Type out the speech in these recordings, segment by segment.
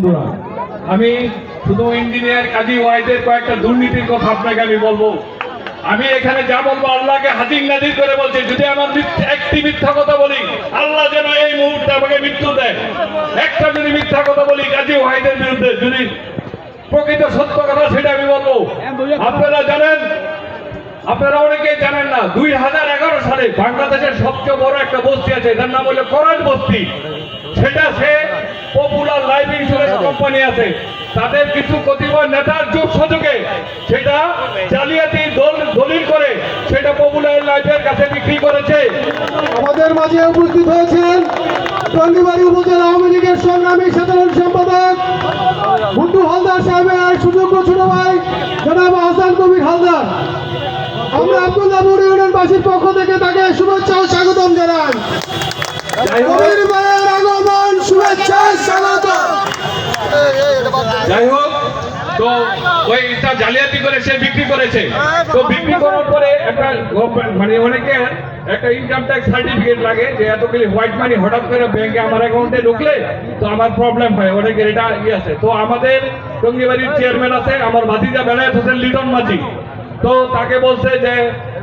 বন্ধুরা, আমি শুধু ইঞ্জিনিয়ার কাজী ওয়াহিদের কয়েকটা দুর্নীতির কথা আপনাকে আমি বলবো। আমি এখানে যা বলবো আল্লাহকে হাজির নাজির করে বলছি, যদি আমার একটি মিথ্যা কথা বলি আল্লাহ যেন এই মুহূর্তে আমাকে মৃত্যু দেয়। একটা যদি মিথ্যা কথা বলি কাজী ওয়াহিদের বিরুদ্ধে, যদি প্রকৃত সত্য কথা সেটা আমি বলবো। আপনারা জানেন, আপনারা অনেকেই জানেন না, 2011 সালে বাংলাদেশের সবচেয়ে বড় একটা বস্তি আছে, এটার নাম হলো করান বস্তি। সেটা সে পপুলার লাইফ ইন্স্যুরেন্স কোম্পানি আছে, তাদের কিছু কতিপয় নেতার যোগ সুযোগে সেটা জালিয়াতি দলিল করে সেটা পপুলার লাইফের কাছে বিক্রি করেছে। আমাদের মাঝে উপস্থিত হয়েছেন টঙ্গীবাড়ি উপজেলা আওয়ামী লীগের সংগ্রামী সাধারণ সম্পাদক মুন্টু হালদার সাহেবের সুযোগ্য ছোট ভাই জনাব হাসান কবির হালদার। আমরা আব্দুল্লাহপুর ইউনিয়নবাসীর পক্ষ থেকে তাকে শুভেচ্ছা ও স্বাগতম জানাই। কবির ভাইয়ের আগমন, শুভেচ্ছা স্বাগত। যাই হোক, তো ওইটা জালিয়াতি করে সে বিক্রি করেছে। তো বিক্রি করার পরে একটা মানে অনেকে একটা ইনকাম ট্যাক্স সার্টিফিকেট লাগে, যে এতগুলি হোয়াইট মানি হঠাৎ করে ব্যাংকে আমার অ্যাকাউন্টে ঢুকলে তো আমার প্রবলেম হয়, অনেকের এটা আছে। তো আমাদের টঙ্গীবাড়ির চেয়ারম্যান আছে আমার ভাতিজা বেলায়েত হোসেন লিটন মাঝি, তো তাকে বলছে যে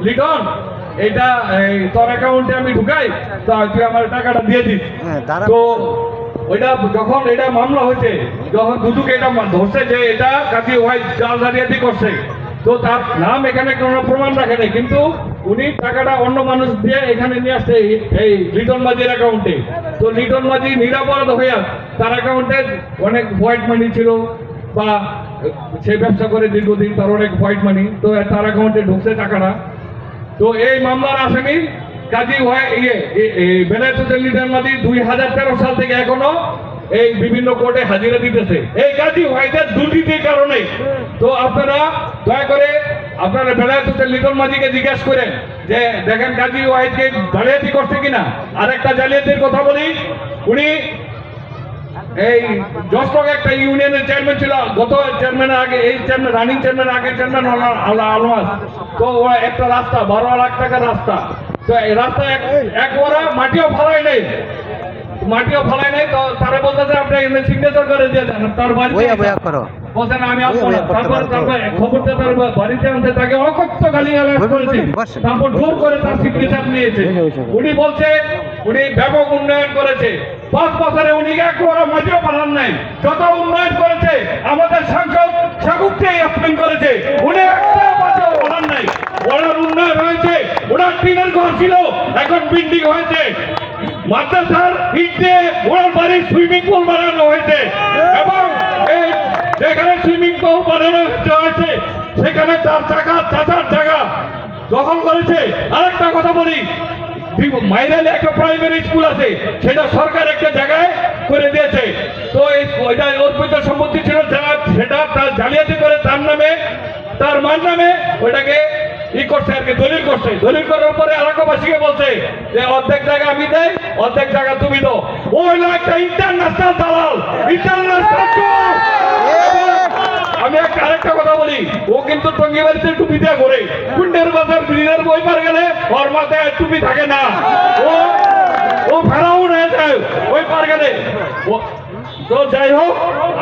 লিটন এটা তোর অ্যাকাউন্টে আমি ঢুকাই, তো তুই আমার টাকাটা দিয়ে দিস। তো ওইটা যখন এটা মামলা হয়েছে, যখন দুদুকে এটা ধরছে যে এটা কাজী ওয়াহিদ জাল জালিয়াতি করছে, তো তার নাম এখানে কোনো প্রমাণ রাখে নাই, কিন্তু উনি টাকাটা অন্য মানুষ দিয়ে এখানে নিয়ে আসছে এই লিটন মাঝির অ্যাকাউন্টে। তো লিটন মাঝি নিরাপরাধ হইয়া তার অ্যাকাউন্টে অনেক হোয়াইট মানি ছিল, বা সে ব্যবসা করে দীর্ঘদিন, তার অনেক হোয়াইট মানি, তো তার অ্যাকাউন্টে ঢুকছে টাকাটা। তো এই মামলার আসামি কাজী বেলায়েত হোসেন লিটন মাঝি 2013 সাল থেকে এখনো এই বিভিন্ন কোর্টে হাজিরা দিতেছে এই কাজী ওয়াহিদের দুর্নীতির কারণে। তো আপনারা দয়া করে আপনারা বেলায়েত হোসেন লিটন মাঝিকে জিজ্ঞাসা করেন যে দেখেন কাজী ওয়াহিদকে জালিয়াতি করছে কিনা। আর একটা জালিয়াতির কথা বলি, উনি এই জষ্টক একটা ইউনিয়নের চেয়ারম্যান ছিল, গত চেয়ারম্যানের আগে এই চেয়ারম্যান রানিং চেয়ারম্যান আগের চেয়ারম্যান আলমাস। তো একটা রাস্তা 12 লাখ টাকার রাস্তা, তো এই রাস্তা একবারে মাটিও ফালাই নেই, তো তারা বলতেছে আপনি সিগনেচার করে দিয়ে দেন। তার বাড়ি বলছেন আমি তারপর খবরটা তার বাড়িতে আনতে তাকে অকথ্য গালিগালাজ করেছে, তারপর জোর করে তার সিগনেচার নিয়েছে। উনি বলছে উনি ব্যাপক উন্নয়ন করেছে, 5 বছরে উনি একবারও মাটিও পাঠান নাই। যত উন্নয়ন করেছে আমাদের সাংসদ সাগুককে এক্সপ্লেন করেছে, উনি একটা মাটিও পাঠান নাই। ওনার উন্নয়ন হয়েছে, ওনার টিনের ঘর ছিল এখন বিল্ডিং হয়েছে, মাদ্রাসার ইট দিয়ে ওনার বাড়ির সুইমিং পুল বানানো হয়েছে, এবং যেখানে সুইমিং পুল বানানো হয়েছে সেখানে 4 জায়গা দখল করেছে। আরেকটা কথা বলি, মাইরালে একটা প্রাইমারি স্কুল আছে, সেটা সরকার একটা জায়গায় করে দিয়েছে। তো ওইটা অর্পিত সম্পত্তি ছিল, সেটা তার জালিয়াতি করে তার নামে তার মার নামে ওইটাকে করছে আর কি, দলিল করছে। দলিল করার পরে এলাকাবাসীকে বলছে যে অর্ধেক জায়গা আমি দেয়, অর্ধেক জায়গা তুমি দাও। ও হলো একটা ইন্টারন্যাশনাল দালাল, ইন্টারন্যাশনাল। আমি একটা আরেকটা কথা বলি, ও কিন্তু টঙ্গীবাড়িতে টুপি দিয়ে ঘোরে, কুন্ডের বাজার ব্রিজের বই পার গেলে ওর মাথায় টুপি থাকে না, ও ফেরাউন হয়ে যায় ওই পার গেলে। তো যাই হোক,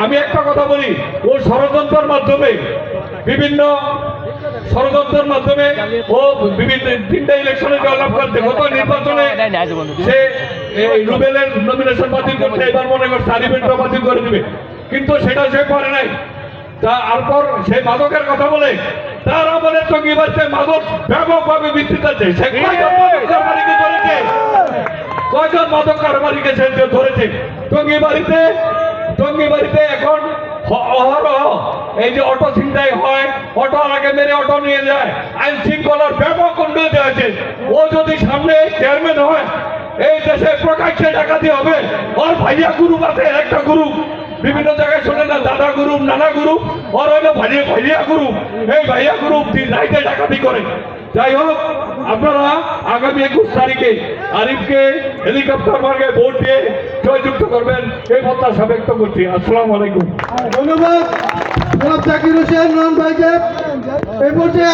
আমি একটা কথা বলি, ও ষড়যন্ত্রের মাধ্যমে ও বিভিন্ন 3টা ইলেকশনে জয়লাভ করছে। গত নির্বাচনে সে রুবেলের নমিনেশন বাতিল করছে, এবার মনে করছে আরিফেন্টও বাতিল করে দিবে, কিন্তু সেটা সে করে নাই। তারপর সে মাদকের কথা বলে, তার আমলে টঙ্গীবাড়িতে মাদক ব্যাপকভাবে বিস্তৃত আছে। সে কয়জন মাদক কারবারিকে সে ধরেছে টঙ্গীবাড়িতে এখন অহরহ এই যে অটো ছিনতাই হয়, অটো আগে মেরে অটো নিয়ে যায়, আইন শৃঙ্খলার ব্যাপক উন্নতি হয়েছে। ও যদি সামনে চেয়ারম্যান হয়, এই দেশে প্রকাশ্যে ডাকাতি হবে। ওর ভাইয়া গ্রুপ আছে, একটা গ্রুপ বিভিন্ন জায়গায় শোনে না, দাদা গ্রুপ নানা গ্রুপ, ওর হইলো ভাইয়া গ্রুপ। এই ভাইয়া গ্রুপ রাইতে ডাকাতি করে। যাই হোক, আপনারা আগামী 21 তারিখে আরিফকে হেলিকপ্টার মার্গে ভোট দিয়ে জয়যুক্ত করবেন, এই প্রত্যাশা ব্যক্ত করছি। আসসালামু আলাইকুম। ধন্যবাদ জাকির হোসেন রন ভাইকে। এই পর্যায়ে